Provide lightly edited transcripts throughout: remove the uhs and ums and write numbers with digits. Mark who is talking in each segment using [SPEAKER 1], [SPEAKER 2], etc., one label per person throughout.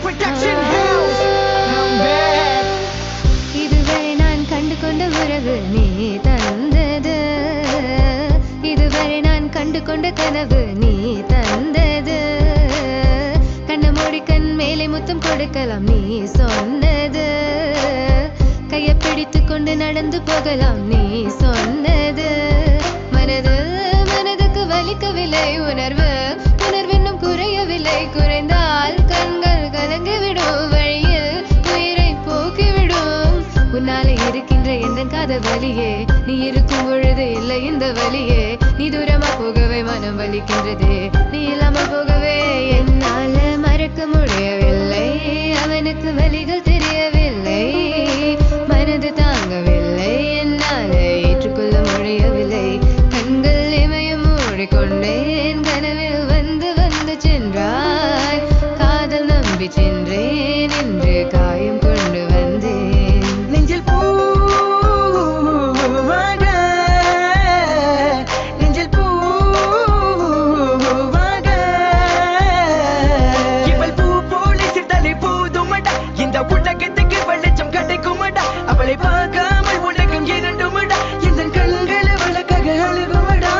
[SPEAKER 1] Production House. I'm back.
[SPEAKER 2] இதுவரை நான் கண்டு கொண்ட உறவு நீ தந்தது, இதுவரை நான் கண்டு கொண்ட கனவு நீ தந்தது. கண்ண மூடி கண் மேலே முத்தம் கொடுக்கலாம் நீ சொன்னது, கையை பிடித்து கொண்டு நடந்து போகலாம் நீ சொன்னது. மனதுக்கு வலிக்கவில்லை உணர்வு, உணர்வென்னும் குறையவில்லை, குறைந்தால் கண்கள் கலங்கிவிடும், வழியில் உயிரை போக்கிவிடும். உன்னாலே இருக்கின்ற எந்த காதல் வலியே, நீ இருக்கும் பொழுது இல்லை இந்த வலியே. நீ தூரமா போகவே மனம் வலிக்கின்றதே, நீ இல்லாமல் போகவே என்னால மறக்க முடியவில்லை. அவனுக்கு வலிகள் தெரியவில்லை, மனது தாங்கவில்லை, என்னால ஏற்றுக்கொள்ள முடியவில்லை. கண்கள் இமையும் மூடிக்கொண்டேன், கனவில் வந்து வந்து சென்றாய். காதல் நம்பி சென்றேன், இன்று காயம் கொண்டு வந்தேன்.
[SPEAKER 1] நெஞ்சில் பூவாக, நெஞ்சில் பூவாக. இவள் பூ போல சிரித்தாலே போதுமடா, இந்த உலகத்துக்கு வெளிச்சம் கிடைக்குமடா. அவளை பார்க்காமல் உலகம் இரண்டுமடா, இந்த கண்கள் அவளுக்காக அழுகுமடா.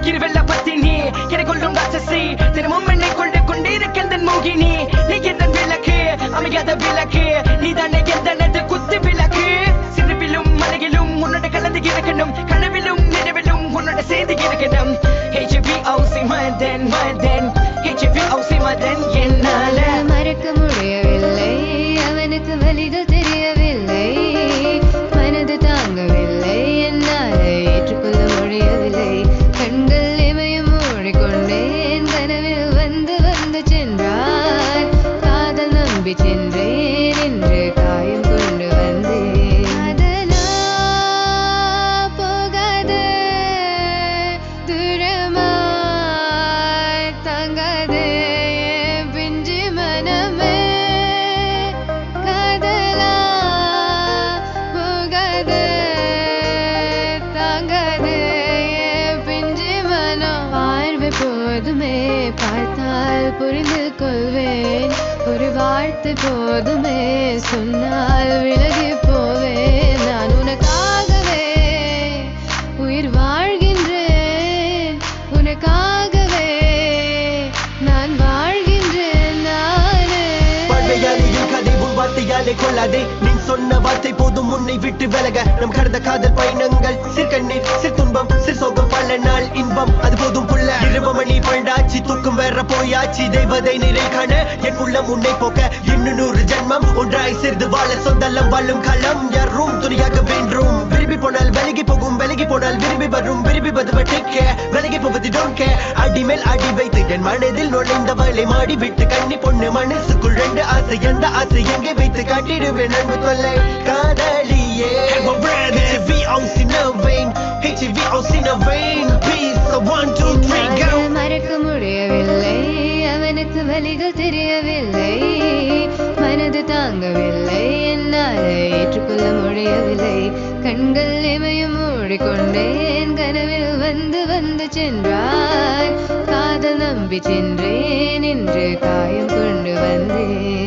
[SPEAKER 1] இருவெல்ல பத்தினி என கொள்ளும் ராட்சசி, தினமும் என்னை கொண்டு கொண்டிருக்கின்ற மோகினி. நீ எந்த விளக்கு, அமையாத விளக்கு, நீதானே எந்தனது குத்து விளக்கு. சிறுவிலும் மலையிலும் உன்னோட கலந்து இருக்கணும், கனவிலும் நினைவிலும் உன்னோட சேர்ந்து இருக்கணும். HVOC Madan Madan, HVOC Madan. என்னால
[SPEAKER 2] மறக்க முடியவில்லை, அவனுக்கு வலிகள் தெரியவில்லை, மனது தாங்கவில்லை, என்னால் ஏற்றுக்கொள்ள முடியவில்லை. கண்கள் இமையும் மூடிக்கொண்டேன், கனவில் வந்து வந்து சென்றாய். காதல் நம்பி சென்றேன், இன்று காயம் கொண்டு வந்தேன். அதனா போகாதே, தூரமாய் தாங்காதே என் பிஞ்சு மனமே. காதலா போகாதே, தாங்காதே என் பிஞ்சு மனம். பார்வை போதுமே, பார்த்தால் புரிந்து கொள்வேன், ஒரு வார்த்தை போதுமே, சொன்னால் விலகி போவேன். நான் உனக்காகவே உயிர் வாழ்கின்றேன், உனக்காகவே நான் வாழ்கின்றேன். நானே
[SPEAKER 3] வாழ்வையாலேயும் கதை உன் வார்த்தையாலே கொள்ளாதே, நீ சொன்ன வார்த்தை போதும் உன்னை விட்டு விலக. நம் கடந்த காதல் பயணங்கள், சிற்கண்ணீர் சிற்துன்பம் சிற்சோகம், பல நாள் இன்பம் அது போதும் புள்ள. 20 மணி பண்டாச்சி, தூக்கம் வேற போயாச்சி, தெய்வதை நிறை காண என் உள்ளம் உன்னை போக்க. இன்னும் 100 ஜென்மம் ஒன்றாய் சேர்ந்து வாழ, சொந்தலம் வாழும் காலம் யாரும் துணியாக வேண்டும். விரும்பி போனால் விலகி போகும், விலகி போனால் விரும்பி வரும், விரும்பி வருவட்டிக்க விலகி போவது டோன்ட் கேர். அடி மேல் அடி வைத்து என் மனதில் நுழைந்தவளை மாடி விட்டு, கண்ணி பொண்ணு மனசுக்குள் 2 ஆசை, எந்த ஆசை எங்கே வைத்து காட்டிடுவேன் அன்பு தொல்லை காதலியே. HVOC no vein, HVOC no vein, peace, so 1 2 3 go.
[SPEAKER 2] மறக்க முடியவில்லை, அவனுக்கு வலிகள் தெரியவில்லை, மனது தாங்கவில்லை, என்னால் ஏற்றுக்கொள்ள முடியவில்லை. கண்கள் இமையும் மூடிக்கொண்டேன், கனவில் வந்து வந்து சென்றாய். காதல் நம்பி சென்றேன், இன்று காயம் கொண்டு வந்தேன்.